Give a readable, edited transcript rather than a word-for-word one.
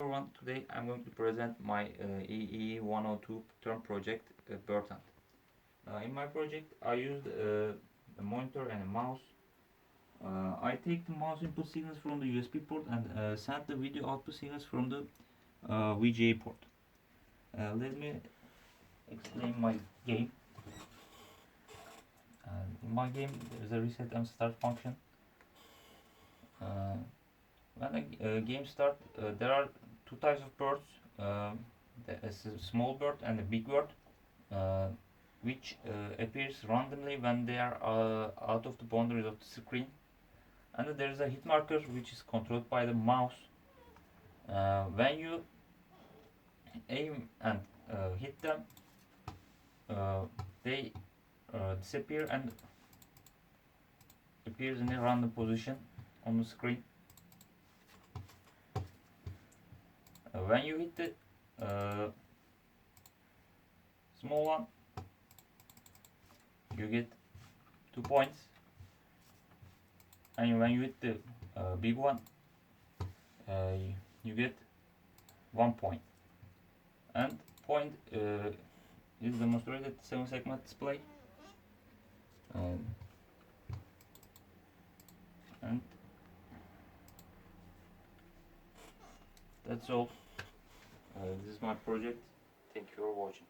Everyone, today I'm going to present my EEE 102 term project, Bilkent. In my project I used a monitor and a mouse. I take the mouse input signals from the USB port and send the video output signals from the VGA port. Let me explain my game. In my game there is a reset and start function. When a game starts, there are two types of birds. There's a small bird and a big bird, which appears randomly when they are out of the boundaries of the screen. And there is a hit marker which is controlled by the mouse. When you aim and hit them, they disappear and appears in a random position on the screen. When you hit the small one, you get 2 points, and when you hit the big one, you get 1 point. And point is demonstrated 7-segment display, and that's all. This is my project. Thank you for watching.